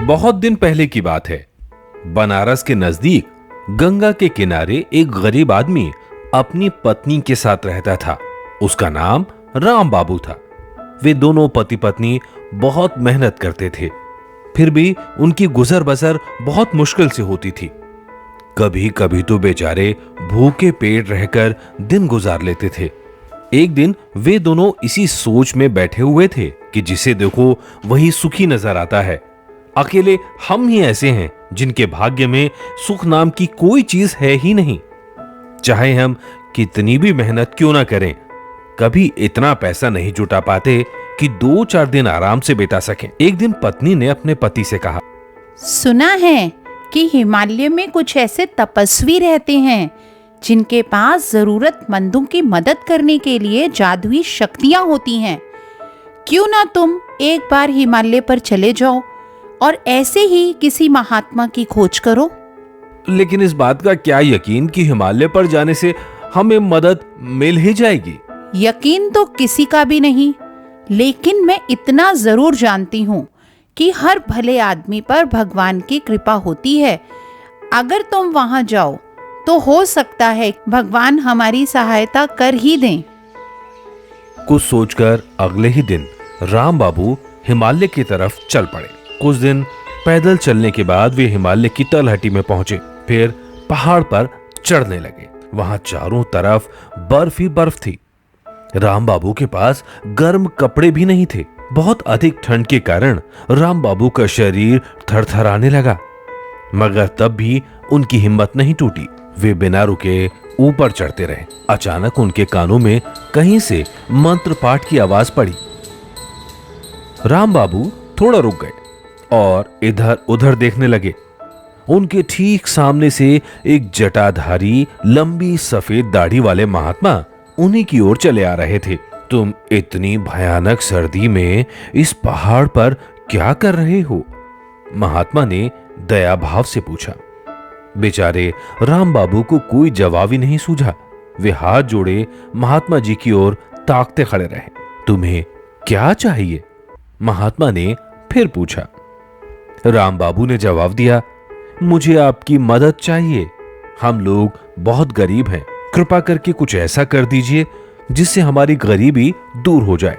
बहुत दिन पहले की बात है। बनारस के नजदीक गंगा के किनारे एक गरीब आदमी अपनी पत्नी के साथ रहता था। उसका नाम राम बाबू था। वे दोनों पति पत्नी बहुत मेहनत करते थे, फिर भी उनकी गुजर बसर बहुत मुश्किल से होती थी। कभी कभी तो बेचारे भूखे पेट रहकर दिन गुजार लेते थे। एक दिन वे दोनों इसी सोच में बैठे हुए थे कि जिसे देखो वही सुखी नजर आता है। अकेले हम ही ऐसे हैं जिनके भाग्य में सुख नाम की कोई चीज है ही नहीं। चाहे हम कितनी भी मेहनत क्यों ना करें, कभी इतना पैसा नहीं जुटा पाते कि 2-4 दिन आराम से बिता सकें। एक दिन पत्नी ने अपने पति से कहा, सुना है कि हिमालय में कुछ ऐसे तपस्वी रहते हैं जिनके पास जरूरतमंदों की मदद करने के लिए जादुई शक्तियां होती हैं। क्यों ना तुम एक बार हिमालय पर चले जाओ और ऐसे ही किसी महात्मा की खोज करो। लेकिन इस बात का क्या यकीन कि हिमालय पर जाने से हमें मदद मिल ही जाएगी? यकीन तो किसी का भी नहीं, लेकिन मैं इतना जरूर जानती हूँ कि हर भले आदमी पर भगवान की कृपा होती है। अगर तुम वहां जाओ तो हो सकता है भगवान हमारी सहायता कर ही दें। कुछ सोचकर अगले ही दिन राम बाबू हिमालय की तरफ चल पड़े। कुछ दिन पैदल चलने के बाद वे हिमालय की तलहटी में पहुंचे, फिर पहाड़ पर चढ़ने लगे। वहां चारों तरफ बर्फ ही बर्फ थी। राम बाबू के पास गर्म कपड़े भी नहीं थे। बहुत अधिक ठंड के कारण राम बाबू का शरीर थरथराने लगा, मगर तब भी उनकी हिम्मत नहीं टूटी। वे बिना रुके ऊपर चढ़ते रहे। अचानक उनके कानों में कहीं से मंत्र पाठ की आवाज पड़ी। राम बाबू थोड़ा रुक गए और इधर उधर देखने लगे। उनके ठीक सामने से एक जटाधारी लंबी सफेद दाढ़ी वाले महात्मा उन्हीं की ओर चले आ रहे थे। तुम इतनी भयानक सर्दी में इस पहाड़ पर क्या कर रहे हो? महात्मा ने दया भाव से पूछा। बेचारे राम बाबू को कोई जवाब ही नहीं सूझा। वे हाथ जोड़े महात्मा जी की ओर ताकते खड़े रहे। तुम्हें क्या चाहिए? महात्मा ने फिर पूछा। राम बाबू ने जवाब दिया, मुझे आपकी मदद चाहिए। हम लोग बहुत गरीब हैं। कृपा करके कुछ ऐसा कर दीजिए जिससे हमारी गरीबी दूर हो जाए।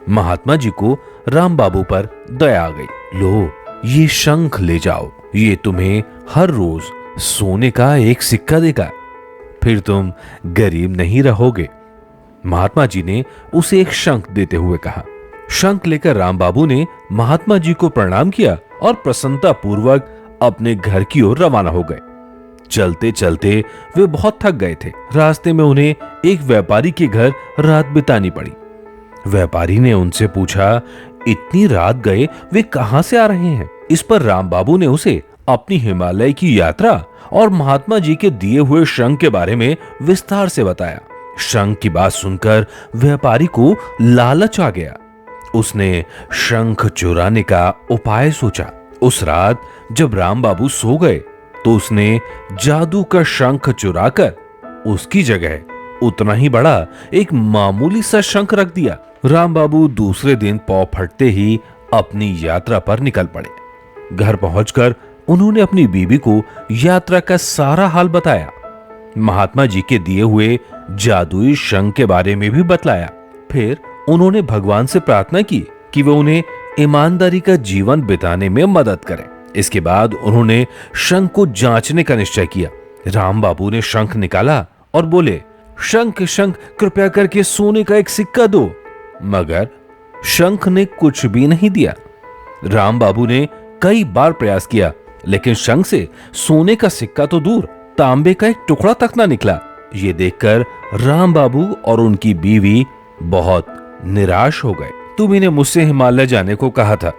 महात्मा जी को राम बाबू पर दया आ गई। लो, ये शंख ले जाओ। ये तुम्हें हर रोज सोने का एक सिक्का देगा। फिर तुम गरीब नहीं रहोगे। महात्मा जी ने उसे एक शंख देते हुए कहा। शंख लेकर राम बाबू ने महात्मा जी को प्रणाम किया और प्रसन्नता पूर्वक अपने घर की ओर रवाना हो गए। चलते चलते वे बहुत थक गए थे। रास्ते में उन्हें एक व्यापारी के घर रात बितानी पड़ी। व्यापारी ने उनसे पूछा, इतनी रात गए वे कहां से आ रहे हैं? इस पर राम बाबू ने उसे अपनी हिमालय की यात्रा और महात्मा जी के दिए हुए शंख के बारे में विस्तार से बताया। शंख की बात सुनकर व्यापारी को लालच आ गया। उसने शंख चुराने का उपाय सोचा। उस रात जब राम बाबू सो गए तो उसने जादू का शंख चुराकर उसकी जगह उतना ही बड़ा एक मामूली सा शंख रख दिया। राम बाबू दूसरे दिन पौ फटते ही अपनी यात्रा पर निकल पड़े। घर पहुंचकर उन्होंने अपनी बीवी को यात्रा का सारा हाल बताया। महात्मा जी के दिए हुए जादुई शंख के बारे में भी बतलाया। फिर उन्होंने भगवान से प्रार्थना की कि वे उन्हें ईमानदारी का जीवन बिताने में मदद करें। इसके बाद उन्होंने शंख को जांचने का निश्चय किया। राम बाबू ने शंख निकाला और बोले, शंख शंख कृपया करके सोने का एक सिक्का दो। मगर शंख ने कुछ भी नहीं दिया। राम बाबू ने कई बार प्रयास किया, लेकिन शंख से सोने का सिक्का तो दूर, तांबे का एक टुकड़ा तक ना निकला। ये देखकर राम बाबू और उनकी बीवी बहुत निराश हो गए। तुमने मुझसे हिमालय जाने को कहा था।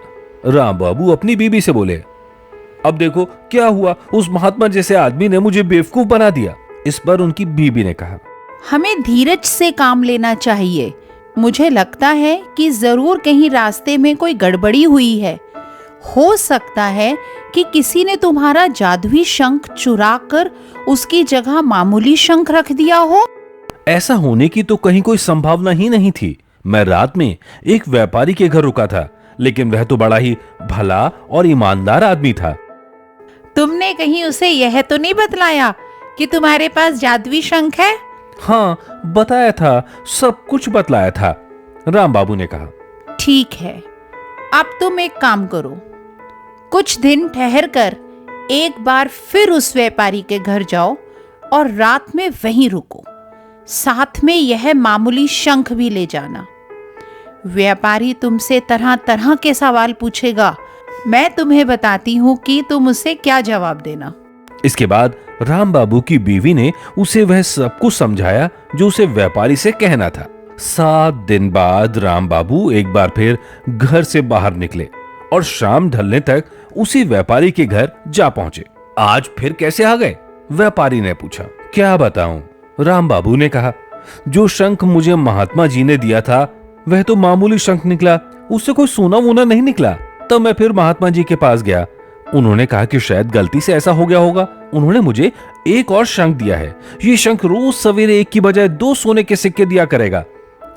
राम बाबू अपनी बीवी से बोले, अब देखो क्या हुआ, उस महात्मा जैसे आदमी ने मुझे बेवकूफ बना दिया। इस पर उनकी बीवी ने कहा, हमें धीरज से काम लेना चाहिए। मुझे लगता है कि जरूर कहीं रास्ते में कोई गड़बड़ी हुई है। हो सकता है कि किसी ने तुम्हारा जादुई शंख चुरा कर उसकी जगह मामूली शंख रख दिया हो। ऐसा होने की तो कहीं कोई संभावना ही नहीं थी। मैं रात में एक व्यापारी के घर रुका था, लेकिन वह तो बड़ा ही भला और ईमानदार आदमी था। तुमने कहीं उसे यह तो नहीं बतलाया कि तुम्हारे पास जादुई शंख है? हाँ, बताया था, सब कुछ बतलाया था, राम बाबू ने कहा। ठीक है, अब तुम एक काम करो, कुछ दिन ठहर कर एक बार फिर उस व्यापारी के घर जाओ और रात में वहीं रुको। साथ में यह मामूली शंख भी ले जाना। व्यापारी तुमसे तरह तरह के सवाल पूछेगा, मैं तुम्हें बताती हूँ कि तुम उसे क्या जवाब देना। इसके बाद राम बाबू की बीवी ने उसे वह सब कुछ समझाया जो उसे व्यापारी से कहना था। 7 दिन बाद राम बाबू एक बार फिर घर से बाहर निकले और शाम ढलने तक उसी व्यापारी के घर जा पहुंचे। आज फिर कैसे आ गए? व्यापारी ने पूछा। क्या बताऊं? राम बाबू ने कहा, जो शंख मुझे महात्मा जी ने दिया था वह तो मामूली शंख निकला, उससे कोई सोना वोना नहीं निकला। तब मैं फिर महात्मा जी के पास गया, उन्होंने कहा कि शायद गलती से ऐसा हो गया होगा। उन्होंने मुझे एक और शंख दिया है, ये शंख रोज सवेरे एक की बजाय 2 सोने के सिक्के दिया करेगा।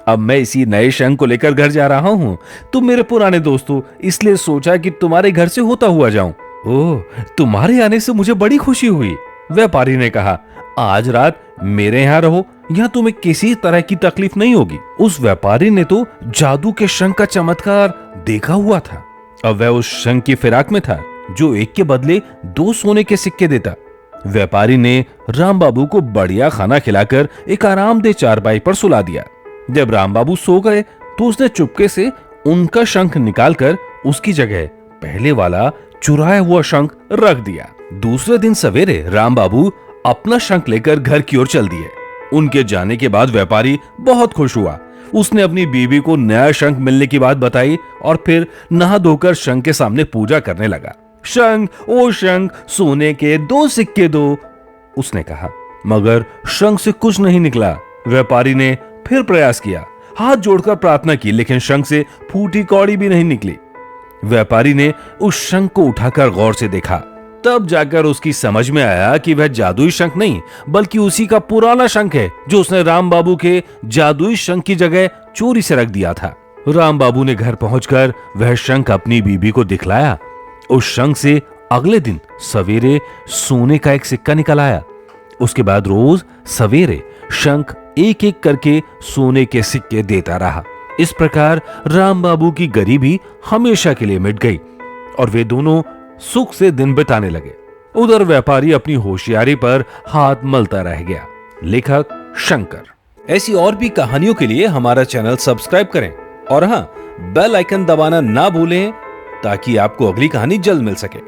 अब मैं इसी नए शंख को लेकर घर जा रहा हूँ। तुम मेरे पुराने दोस्त हो, इसलिए सोचा कि तुम्हारे घर से होता हुआ जाऊं। ओह, तुम्हारे आने से मुझे बड़ी खुशी हुई। व्यापारी ने कहा, आज रात मेरे यहाँ रहो, यहाँ तुम्हें किसी तरह की तकलीफ नहीं होगी। उस व्यापारी ने तो जादू के शंख का चमत्कार देखा हुआ था। अब वह उस शंख की फिराक में था जो एक के बदले 2 सोने के सिक्के देता। व्यापारी ने राम बाबू को बढ़िया खाना खिलाकर एक आरामदेह चारपाई पर सुला दिया। जब राम बाबू सो गए तो उसने चुपके से उनका शंख निकालकर उसकी जगह पहले वाला चुराया हुआ शंख रख दिया। दूसरे दिन सवेरे राम बाबू अपना शंख लेकर घर की ओर चल दिए। उनके जाने के बाद व्यापारी बहुत खुश हुआ। उसने अपनी बीवी को नया शंख मिलने की बात बताई और फिर नहा धोकर शंख के सामने पूजा करने लगा। शंख, ओ शंख, सोने के 2 सिक्के दो, उसने कहा। मगर शंख से कुछ नहीं निकला। व्यापारी ने फिर प्रयास किया, हाथ जोड़कर प्रार्थना की, लेकिन शंख से फूटी कौड़ी भी नहीं निकली। व्यापारी ने उस शंख को उठाकर गौर से देखा। तब जाकर उसकी समझ में आया कि वह जादुई शंख नहीं बल्कि उसी का पुराना शंख है जो उसने राम बाबू के जादुई शंख की जगह चोरी से रख दिया था। राम बाबू ने घर पहुंचकर वह शंख अपनी बीबी को दिखलाया। उस शंख से अगले दिन सवेरे सोने का एक सिक्का निकल आया। उसके बाद रोज सवेरे शंख एक एक करके सोने के सिक्के देता रहा। इस प्रकार राम बाबू की गरीबी हमेशा के लिए मिट गई और वे दोनों सुख से दिन बिताने लगे। उधर व्यापारी अपनी होशियारी पर हाथ मलता रह गया। लेखक शंकर। ऐसी और भी कहानियों के लिए हमारा चैनल सब्सक्राइब करें और हाँ, बेल आइकन दबाना ना भूलें ताकि आपको अगली कहानी जल्द मिल सके।